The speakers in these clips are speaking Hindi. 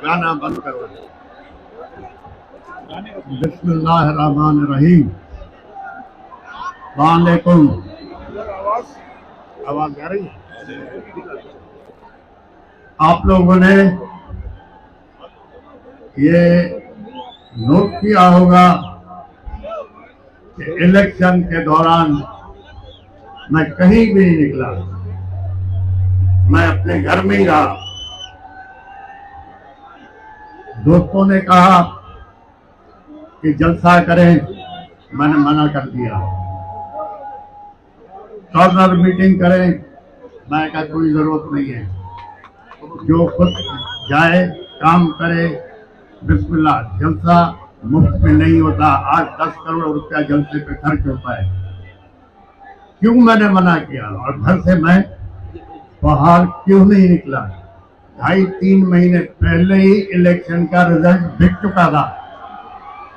गाना बंद करो। बिस्मिल्लाहिर्रहमानिर्रहीम। वालेकुम। आवाज आ रही है? आप लोगों ने ये नोट किया होगा कि इलेक्शन के दौरान मैं कहीं भी नहीं निकला, मैं अपने घर में ही रहा। दोस्तों ने कहा कि जलसा करें, मैंने मना कर दिया। कॉर्नर मीटिंग करें, मैं कहा कोई जरूरत नहीं है, जो खुद जाए काम करे, बिस्मिल्लाह। जलसा मुफ्त में नहीं होता। आज 10 करोड़ रुपया जलसे पे खर्च होता है। क्यों मैंने मना किया? और घर से मैं बाहर क्यों नहीं निकला? 2.5-3 महीने पहले ही इलेक्शन का रिजल्ट दिख चुका था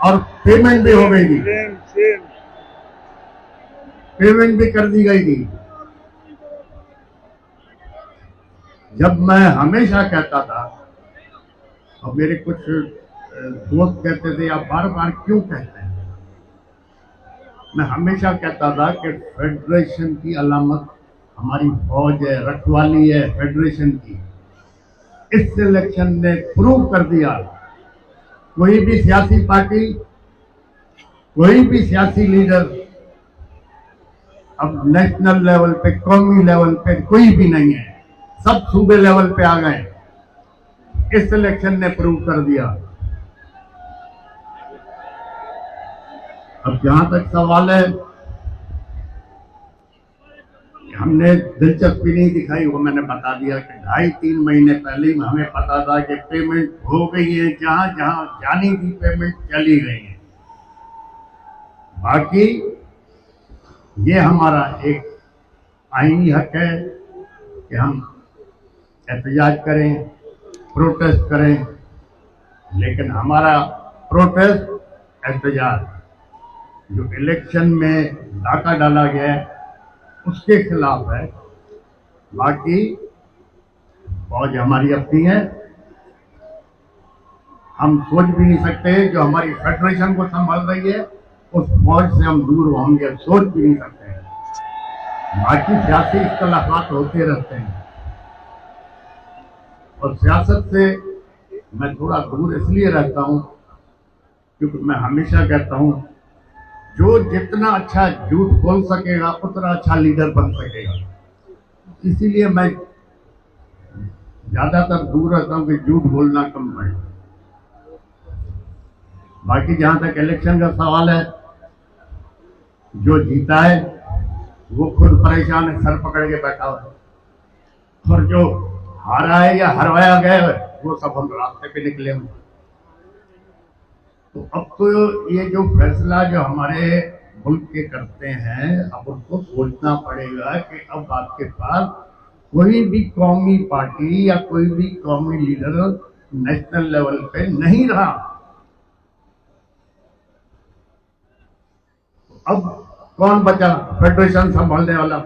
और पेमेंट भी हो गई थी, पेमेंट भी कर दी गई थी। जब मैं हमेशा कहता था, और मेरे कुछ दोस्त कहते थे आप बार बार क्यों कहते हैं, मैं हमेशा कहता था कि फेडरेशन की अलामत हमारी फौज है, रखवाली है फेडरेशन की। इस इलेक्शन ने प्रूव कर दिया, कोई भी सियासी पार्टी, कोई भी सियासी लीडर अब नेशनल लेवल पे, कौमी लेवल पे कोई भी नहीं है, सब सूबे लेवल पे आ गए। इस इलेक्शन ने प्रूव कर दिया। अब जहां तक सवाल है, हमने दिलचस्पी नहीं दिखाई, वो मैंने बता दिया कि 2.5-3 महीने पहले ही हमें पता था कि पेमेंट हो गई है, जहां जहां जानी थी पेमेंट चली गई है। बाकी ये हमारा एक आईनी हक है कि हम एहतजाज करें, प्रोटेस्ट करें, लेकिन हमारा प्रोटेस्ट, एहतजाज जो इलेक्शन में डाका डाला गया है उसके खिलाफ है। बाकी फौज हमारी अपनी है, हम सोच भी नहीं सकते जो हमारी फेडरेशन को संभाल रही है उस फौज से हम दूर होंगे, सोच भी नहीं सकते हैं। बाकी सियासी इख्तलाफात होते रहते हैं और सियासत से मैं थोड़ा दूर इसलिए रहता हूं क्योंकि मैं हमेशा कहता हूं जो जितना अच्छा झूठ बोल सकेगा उतना अच्छा लीडर बन सकेगा। इसीलिए मैं ज्यादातर दूर रहता हूं कि झूठ बोलना कम पड़े। बाकी जहां तक इलेक्शन का सवाल है, जो जीता है वो खुद परेशान है, सर पकड़ के बैठा हुआ है, और जो हारा है या हरवाया गया है वो सब हम रास्ते पे निकले हुए। तो अब तो ये जो फैसला जो हमारे मुल्क के करते हैं, अब उनको सोचना पड़ेगा कि अब आपके पास कोई भी कौमी पार्टी या कोई भी कौमी लीडर नेशनल लेवल पे नहीं रहा। अब कौन बचा फेडरेशन संभालने वाला?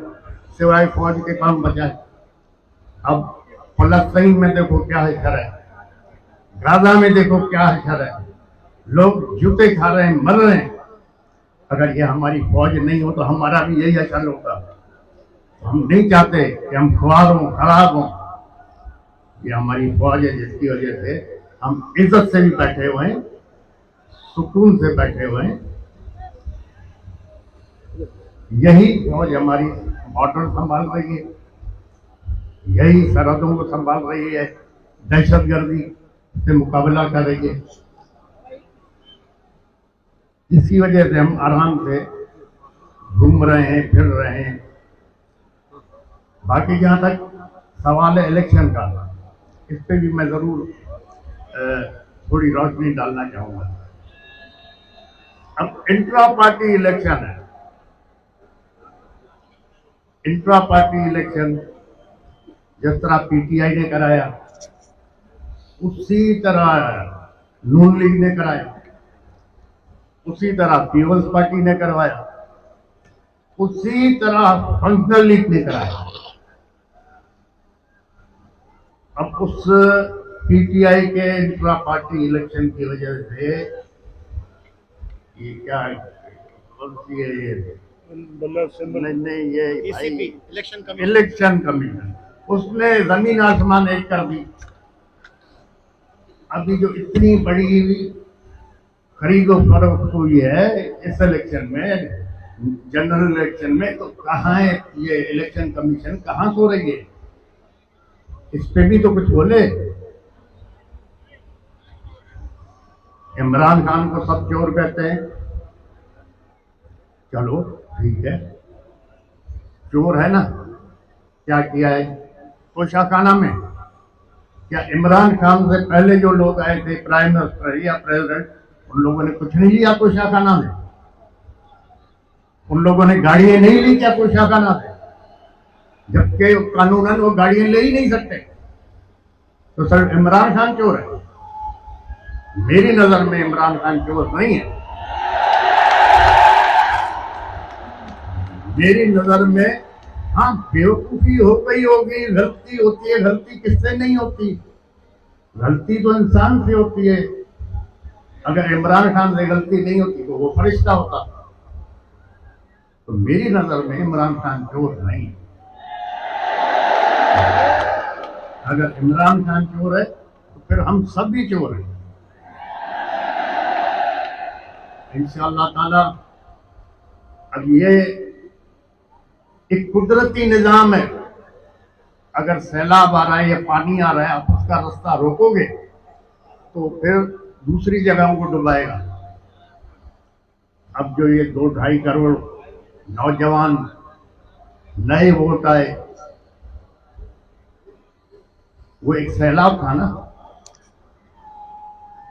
सिवाय फौज के कौन बचा है? अब फलस्तीन में देखो क्या हशर है, गाजा में देखो क्या हशर है, लोग जूते खा रहे हैं, मर रहे हैं। अगर ये हमारी फौज नहीं हो तो हमारा भी यही हशर होगा। हम नहीं चाहते कि हम खुआर हों, खराब हों। ये हमारी फौज है जिसकी वजह से हम इज्जत से भी बैठे हुए हैं, सुकून से बैठे हुए हैं। यही फौज हमारी बॉर्डर संभाल रही है, यही सरहदों को संभाल रही है, दहशतगर्दी से मुकाबला कर रही है। इसी वजह से हम आराम से घूम रहे हैं, फिर रहे हैं। बाकी जहां तक सवाल है इलेक्शन का, इस पे भी मैं जरूर थोड़ी रोशनी डालना चाहूंगा। अब इंट्रा पार्टी इलेक्शन है। इंट्रा पार्टी इलेक्शन जिस तरह पीटीआई ने कराया, उसी तरह नून लीग ने कराया, उसी तरह पीपल्स पार्टी ने करवाया, उसी तरह फंक्शनल लीग ने कराया। अब उस पीटीआई के इंट्रा पार्टी इलेक्शन की वजह से ये क्या बोलती है, ये नहीं ये इलेक्शन कमीशन, उसने जमीन आसमान एक कर दी। अभी जो इतनी बड़ी खरीदो फरोख्त हुई है इस इलेक्शन में, जनरल इलेक्शन में, तो कहाँ है ये इलेक्शन कमीशन, कहाँ सो रही है? इस पे भी तो कुछ बोले। इमरान खान को सब चोर कहते हैं, चलो ठीक है, चोर है ना। क्या किया है तोशाखाना में? क्या इमरान खान से पहले जो लोग आए थे, प्राइम मिनिस्टर या प्रेसिडेंट, उन लोगों ने कुछ नहीं लिया तोशाखाना में? उन लोगों ने गाड़ियां नहीं ली क्या तोशाखाना से? जबकि कानूनन वो गाड़ियां ले ही नहीं सकते। तो सर इमरान खान चोर है? मेरी नजर में इमरान खान चोर नहीं है। मेरी नजर में हाँ, बेवकूफी हो गई होगी, गलती होती है। गलती किससे नहीं होती? गलती तो इंसान से होती है। अगर इमरान खान से गलती नहीं होती तो वो फरिश्ता होता। तो मेरी नजर में इमरान खान चोर नहीं है। अगर इमरान खान चोर है तो फिर हम सब भी चोर हैं। इंशाअल्लाह ताला अब ये एक कुदरती निजाम है। अगर सैलाब आ रहा है या पानी आ रहा है, आप उसका रास्ता रोकोगे तो फिर दूसरी जगहों को डुबाएगा। अब जो ये 2-2.5 करोड़ नौजवान नए वोट आए, वो एक सैलाब था ना।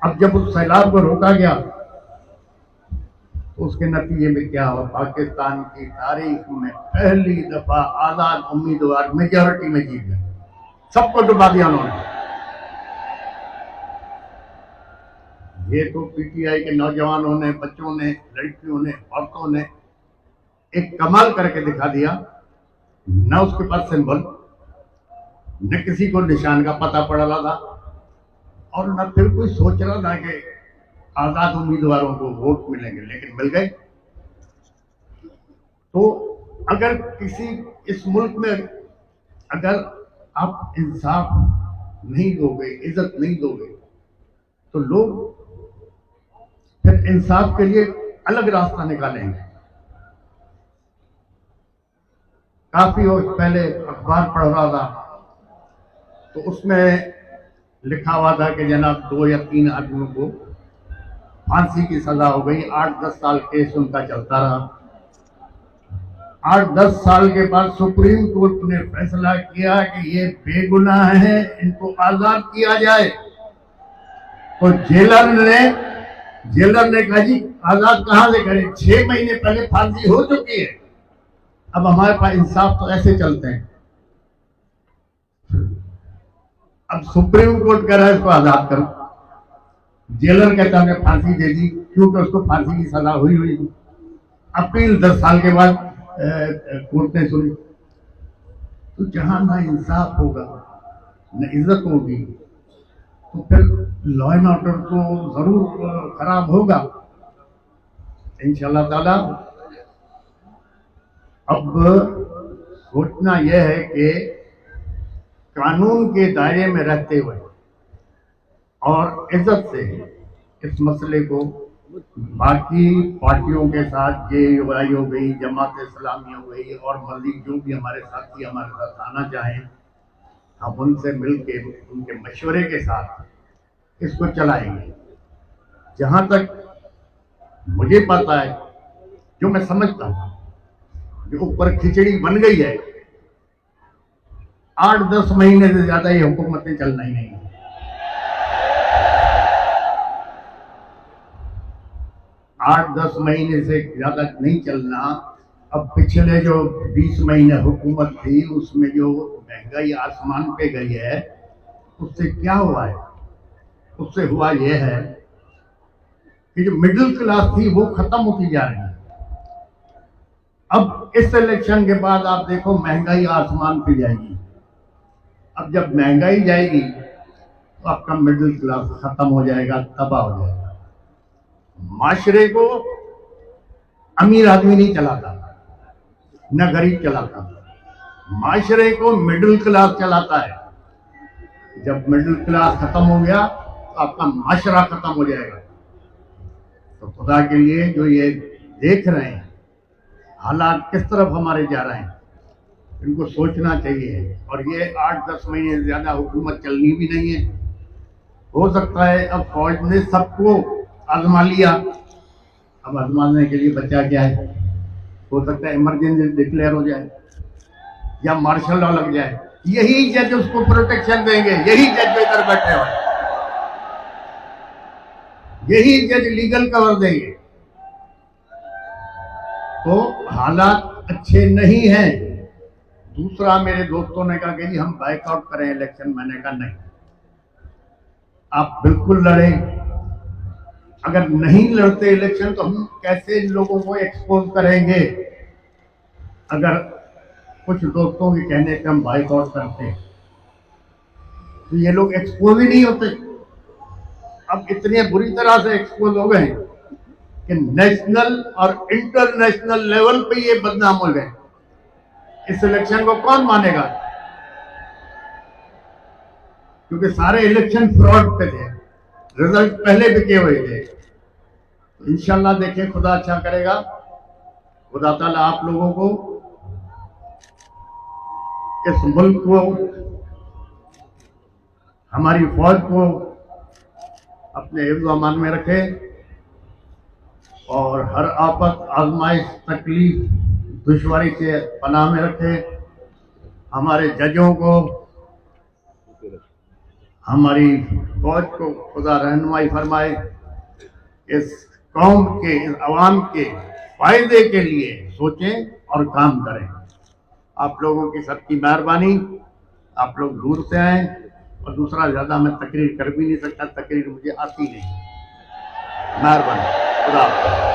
अब जब उस सैलाब को रोका गया तो उसके नतीजे में क्या हुआ? पाकिस्तान की तारीख में पहली दफा आजाद उम्मीदवार मेजोरिटी में जीत गए। सबको डुबा दिया उन्होंने। ये तो पीटीआई के नौजवानों ने, बच्चों ने, लड़कियों ने, औरतों ने एक कमाल करके दिखा दिया। न उसके पास सिंबल, न किसी को निशान का पता पड़ रहा था, और न फिर कोई सोच रहा था कि आजाद उम्मीदवारों को वोट मिलेंगे, लेकिन मिल गए। तो अगर किसी इस मुल्क में अगर आप इंसाफ नहीं दोगे, इज्जत नहीं दोगे, तो लोग फिर इंसाफ के लिए अलग रास्ता निकालेंगे। काफी वक्त पहले अखबार पढ़ रहा था तो उसमें लिखा हुआ था कि जनाब 2 या 3 आदमियों को फांसी की सजा हो गई। 8-10 साल केस उनका चलता रहा। 8-10 साल के बाद सुप्रीम कोर्ट ने फैसला किया कि ये बेगुनाह है, इनको आजाद किया जाए। तो जेलर ने कहा जी आजाद कहां से करें, 6 महीने पहले फांसी हो चुकी है। अब हमारे पास इंसाफ तो ऐसे चलते हैं। अब सुप्रीम कोर्ट कह रहा है इसको आजाद करो, जेलर कहता है फांसी दे दी, क्योंकि उसको फांसी की सजा हुई हुई। अपील 10 साल के बाद कोर्ट ने सुनी। तो जहां ना इंसाफ होगा, न इज्जत होगी, तो फिर लॉ एंड ऑर्डर तो जरूर खराब होगा। इंशाल्लाह ताला अब सोचना यह है कि कानून के दायरे में रहते हुए और इज्जत से इस मसले को बाकी पार्टियों के साथ, जेयूआई हो गई, जमात इस्लामी हो गई, और मजीद जो भी हमारे साथी हमारे साथ आना चाहें, हम उनसे मिलके उनके मशवरे के साथ इसको चलाएंगे। जहां तक मुझे पता है, जो मैं समझता हूं, जो ऊपर खिचड़ी बन गई है, 8-10 महीने से ज्यादा ये हुकूमतें चलना ही नहीं है। 8-10 महीने से ज्यादा नहीं चलना। अब पिछले जो 20 महीने हुकूमत थी, उसमें जो महंगाई आसमान पे गई है, उससे क्या हुआ है? उससे हुआ यह है कि जो मिडिल क्लास थी वो खत्म होती जा रही है। अब इस इलेक्शन के बाद आप देखो महंगाई आसमान पे जाएगी। अब जब महंगाई जाएगी तो आपका मिडिल क्लास खत्म हो जाएगा, तबाह हो जाएगा। माशरे को अमीर आदमी नहीं चलाता, न गरीब चलाता, माशरे को मिडिल क्लास चलाता है। जब मिडिल क्लास खत्म हो गया तो आपका माशरा खत्म हो जाएगा। तो खुदा के लिए जो ये देख रहे हैं हालात किस तरफ हमारे जा रहे हैं, इनको सोचना चाहिए। और ये 8-10 महीने से ज्यादा हुकूमत चलनी भी नहीं है। हो सकता है अब फौज ने सबको आजमा लिया, अब आजमाने के लिए बचा क्या है? हो सकता है इमरजेंसी डिक्लेयर हो जाए या मार्शल लॉ लग जाए। यही जज उसको प्रोटेक्शन देंगे, यही जज जो इधर बैठे हुए, यही जज लीगल कवर देंगे। तो हालात अच्छे नहीं हैं। दूसरा, मेरे दोस्तों ने कहा कि जी हम बाइकआउट करें इलेक्शन। मैंने कहा नहीं, आप बिल्कुल लड़ें। अगर नहीं लड़ते इलेक्शन तो हम कैसे लोगों को एक्सपोज करेंगे? अगर कुछ दोस्तों के कहने पे हम बाइकआउट करते तो ये लोग एक्सपोज ही नहीं होते। अब इतने बुरी तरह से एक्सपोज हो गए कि नेशनल और इंटरनेशनल लेवल पे ये बदनाम हो गए। इस इलेक्शन को कौन मानेगा? क्योंकि सारे इलेक्शन फ्रॉड पे थे, रिजल्ट पहले बिके हुए थे। तो इंशाल्लाह देखें, खुदा अच्छा करेगा। खुदा ताला आप लोगों को, इस मुल्क को, हमारी फौज को अपने हिफ्ज़ अमान में रखे और हर आफत, आजमाइश, तकलीफ, दुश्वारी से पनाह में रखे। हमारे जजों को, हमारी फौज को खुदा रहनुमाई फरमाए। इस कौम के, इस अवाम के फायदे के लिए सोचें और काम करें। आप लोगों की सबकी मेहरबानी। आप लोग दूर से आए, और दूसरा ज्यादा मैं तकरीर कर भी नहीं सकता, तकरीर मुझे आती नहीं। मेहरबानी, खुदा हाफ़िज़।